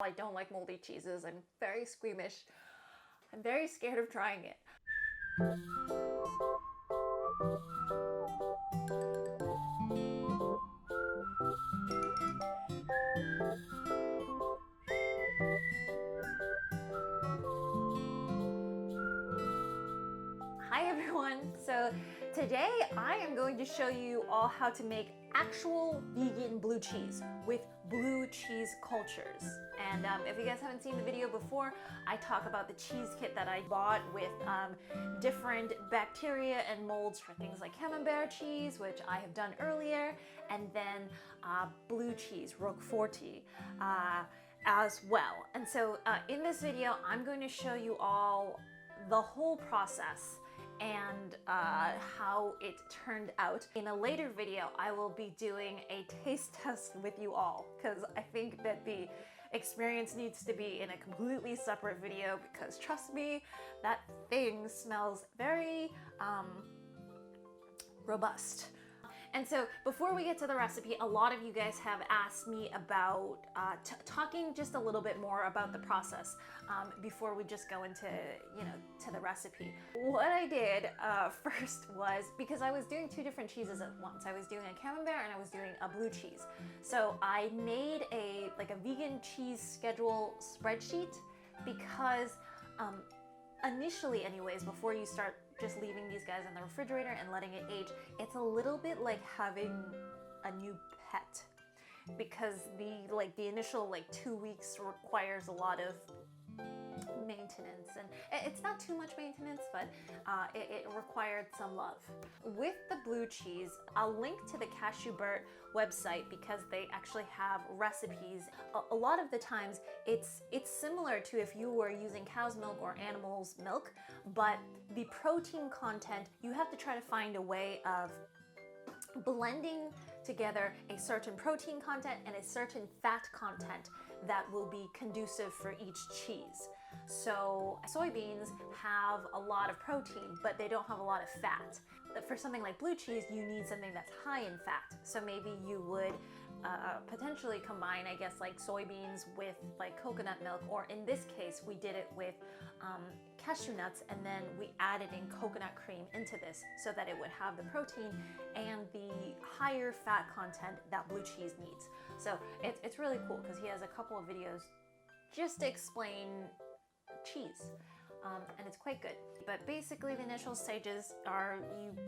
I don't like moldy cheeses. I'm very squeamish. I'm very scared of trying it. Hi everyone! So today I am going to show you all how to make actual vegan blue cheese with blue cheese cultures. And if you guys haven't seen the video before, I talk about the cheese kit that I bought with different bacteria and molds for things like camembert cheese, which I have done earlier, and then blue cheese, Roquefort, as well. And so in this video, I'm going to show you all the whole process and how it turned out. In a later video, I will be doing a taste test with you all because I think that the experience needs to be in a completely separate video because trust me, that thing smells very robust. And so before we get to the recipe, a lot of you guys have asked me about talking just a little bit more about the process before we just go into, to the recipe. What I did first was, because I was doing two different cheeses at once. I was doing a camembert and I was doing a blue cheese. So I made a vegan cheese schedule spreadsheet because initially anyways, before you start just leaving these guys in the refrigerator and letting it age, it's a little bit like having a new pet because the initial 2 weeks requires a lot of maintenance, and it's not too much maintenance, but it required some love. With the blue cheese, I'll link to the Cashew Burt website because they actually have recipes. A lot of the times it's similar to if you were using cow's milk or animal's milk, but the protein content, you have to try to find a way of blending together a certain protein content and a certain fat content that will be conducive for each cheese. So soybeans have a lot of protein, but they don't have a lot of fat. For something like blue cheese, you need something that's high in fat. So maybe you would potentially combine, I guess, soybeans with coconut milk, or in this case, we did it with cashew nuts, and then we added in coconut cream into this so that it would have the protein and the higher fat content that blue cheese needs. So it's really cool because he has a couple of videos just to explain cheese. And it's quite good. But basically the initial stages are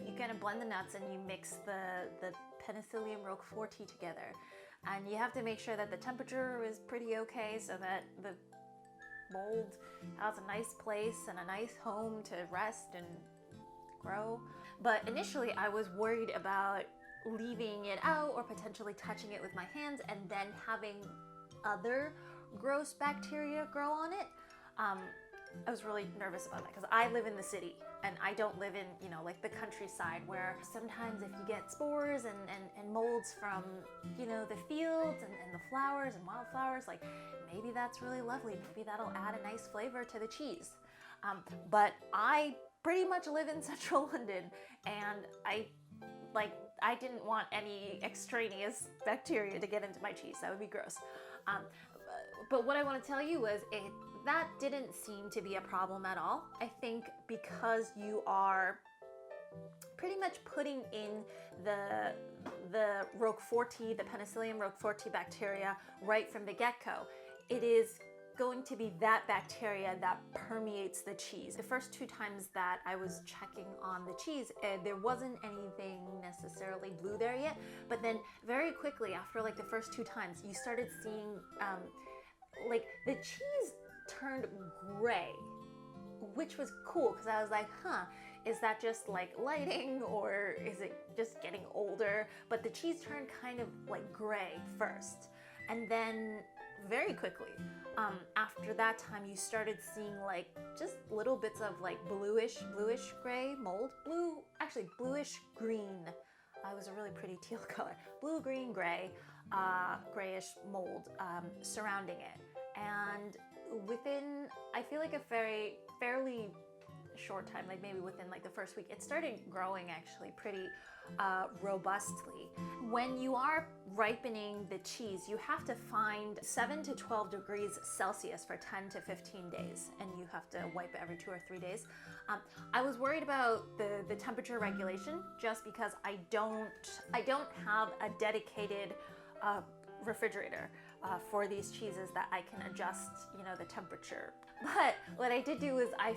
you kind of blend the nuts and you mix the Penicillium roqueforti together. And you have to make sure that the temperature is pretty okay so that the mold has a nice place and a nice home to rest and grow. But initially I was worried about leaving it out or potentially touching it with my hands and then having other gross bacteria grow on it. I was really nervous about that because I live in the city and I don't live in, the countryside where sometimes if you get spores and molds from, the fields and the flowers and wildflowers, maybe that's really lovely. Maybe that'll add a nice flavor to the cheese. But I pretty much live in central London and I didn't want any extraneous bacteria to get into my cheese. That would be gross. But what I want to tell you was that didn't seem to be a problem at all. I think because you are pretty much putting in the Roqueforti, the Penicillium roqueforti bacteria right from the get-go, it is going to be that bacteria that permeates the cheese. The first 2 times that I was checking on the cheese, there wasn't anything necessarily blue there yet, but then very quickly after the first 2 times, you started seeing the cheese turned gray, which was cool because I was like, is that just lighting or is it just getting older? But the cheese turned kind of gray first, and then very quickly after that time you started seeing just little bits of bluish gray mold, bluish green. It was a really pretty teal color, blue, green, gray, grayish mold surrounding it. And within, I feel like a fairly short time, like maybe within like the first week, it started growing actually pretty robustly. When you are ripening the cheese, you have to find 7 to 12 degrees Celsius for 10 to 15 days, and you have to wipe it every 2 or 3 days. I was worried about the temperature regulation just because I don't have a dedicated refrigerator for these cheeses that I can adjust, you know, the temperature. But what I did do is I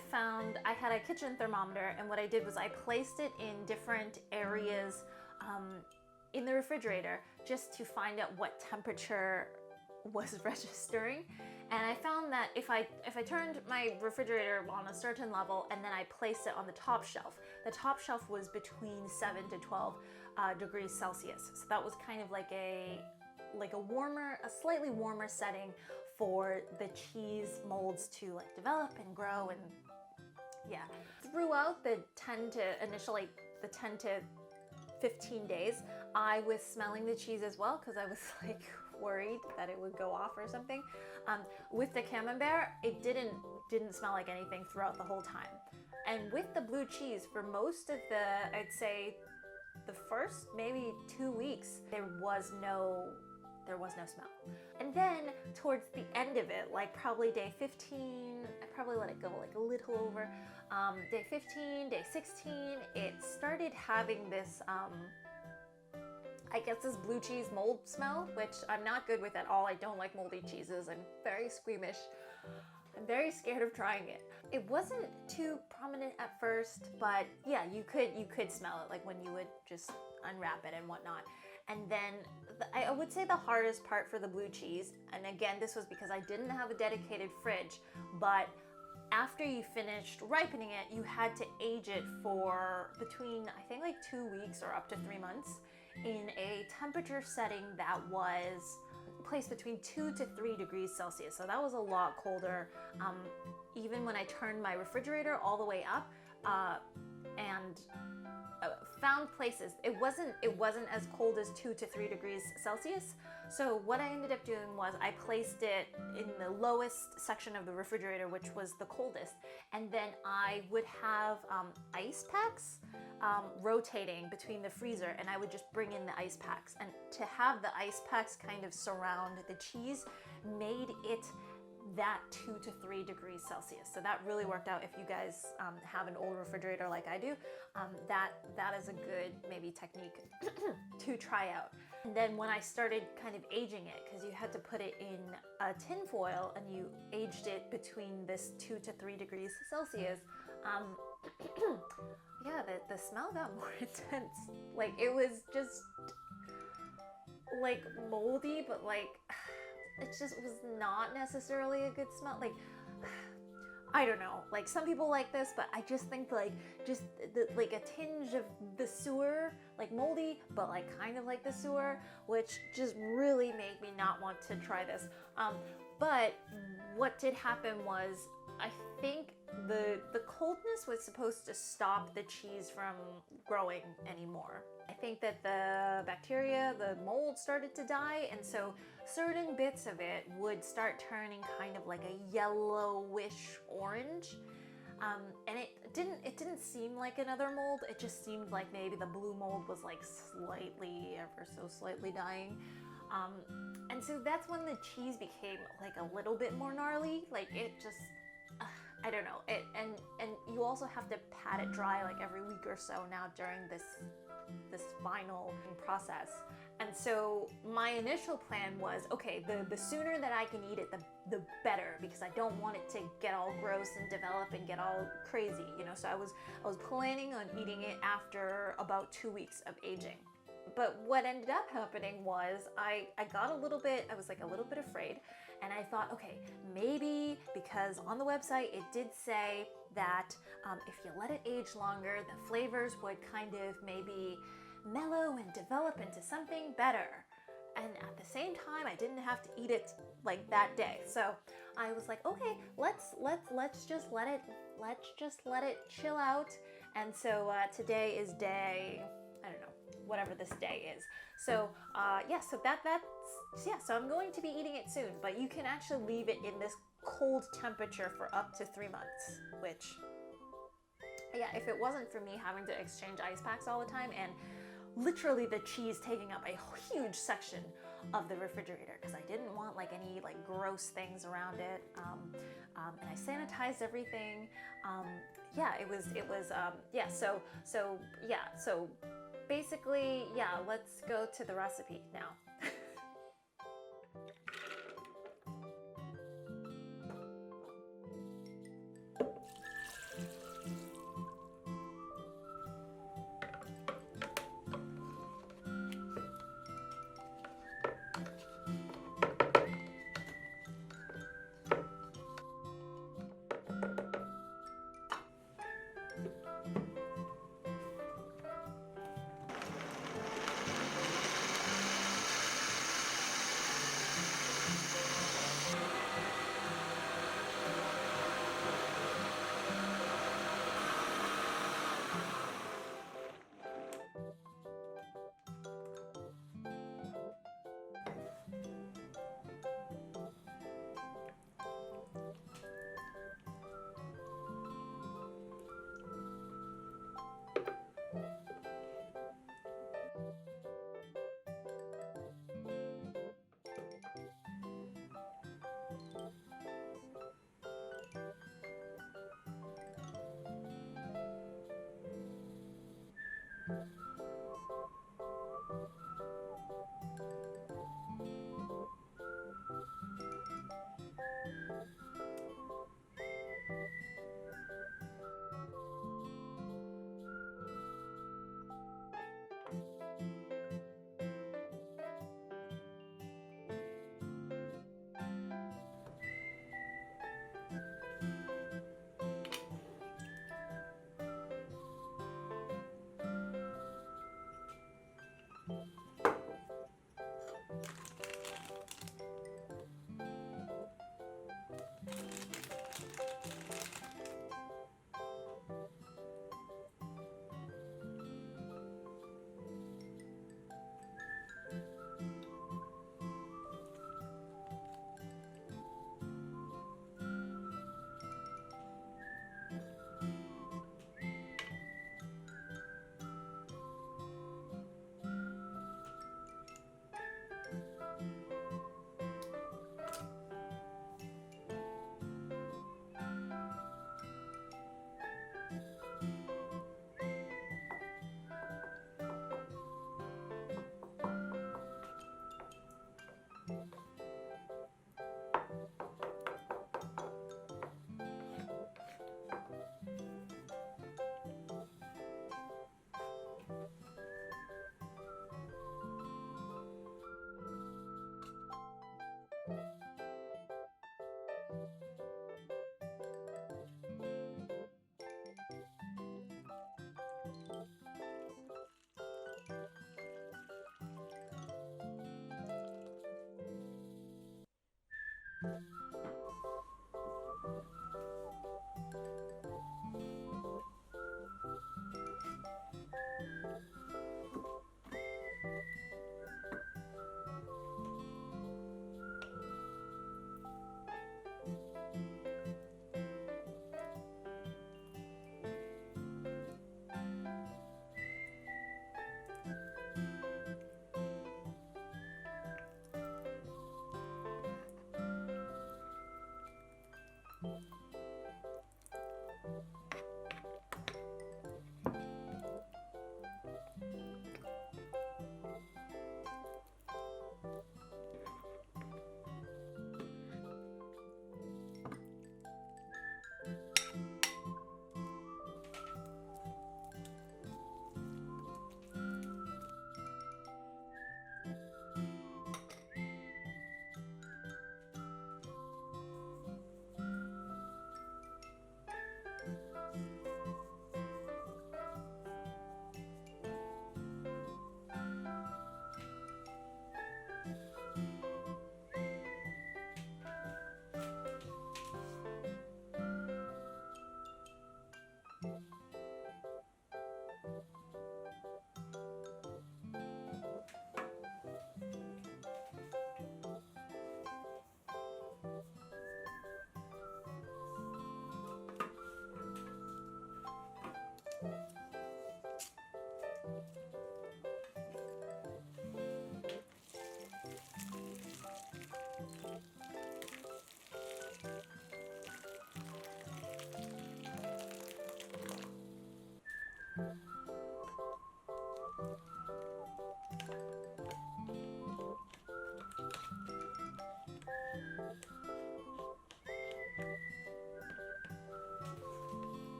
had a kitchen thermometer, and what I did was I placed it in different areas in the refrigerator just to find out what temperature was registering. And I found that if I turned my refrigerator on a certain level and then I placed it on the top shelf was between 7 to 12 degrees Celsius. So that was kind of like a slightly warmer setting for the cheese molds to like develop and grow. And yeah, throughout the 10 to 15 days, I was smelling the cheese as well because I was like worried that it would go off or something. With the camembert, it didn't smell like anything throughout the whole time. And with the blue cheese, for most of I'd say the first maybe 2 weeks, there was no smell. And then towards the end of it, like probably day 15, I probably let it go like a little over, day 15, day 16, it started having this, I guess this blue cheese mold smell, which I'm not good with at all. I don't like moldy cheeses. I'm very squeamish. I'm very scared of trying it. It wasn't too prominent at first, but yeah, you could smell it like when you would just unwrap it and whatnot. And then I would say the hardest part for the blue cheese, and again, this was because I didn't have a dedicated fridge, but after you finished ripening it, you had to age it for between, I think like 2 weeks or up to 3 months in a temperature setting that was placed between 2 to 3 degrees Celsius. So that was a lot colder. Even when I turned my refrigerator all the way up, and found places, it wasn't as cold as 2 to 3 degrees Celsius. So what I ended up doing was I placed it in the lowest section of the refrigerator, which was the coldest, and then I would have ice packs rotating between the freezer, and I would just bring in the ice packs, and to have the ice packs kind of surround the cheese made it that 2 to 3 degrees Celsius. So that really worked out. If you guys have an old refrigerator like I do, that is a good maybe technique to try out. And then when I started kind of aging it, because you had to put it in a tin foil and you aged it between this 2 to 3 degrees Celsius, yeah, the smell got more intense. Like it was just like moldy, but like it just was not necessarily a good smell. Like, I don't know, like some people like this, but I just think like just like a tinge of the sewer, like moldy, but like kind of like the sewer, which just really made me not want to try this. But what did happen was, I think the coldness was supposed to stop the cheese from growing anymore. I think that the bacteria, the mold started to die, and so certain bits of it would start turning kind of like a yellowish orange. And it didn't seem like another mold. It just seemed like maybe the blue mold was like slightly, ever so slightly dying. And so that's when the cheese became like a little bit more gnarly. Like it just, I don't know. And you also have to pat it dry like every week or so now during this final process. And so my initial plan was, okay, the sooner that I can eat it, the better, because I don't want it to get all gross and develop and get all crazy, you know. So I was planning on eating it after about 2 weeks of aging. But what ended up happening was I got a little bit, I was like a little bit afraid, and I thought, okay, maybe because on the website it did say that if you let it age longer, the flavors would kind of maybe mellow and develop into something better. And at the same time, I didn't have to eat it like that day. So I was like, okay, let's just let it chill out. And so today is day, I don't know, whatever this day is. So yeah, so so I'm going to be eating it soon, but you can actually leave it in this cold temperature for up to 3 months, which yeah, if it wasn't for me having to exchange ice packs all the time and literally the cheese taking up a huge section of the refrigerator because I didn't want like any like gross things around it, and I sanitized everything. Yeah, it was yeah. So basically, yeah. Let's go to the recipe now.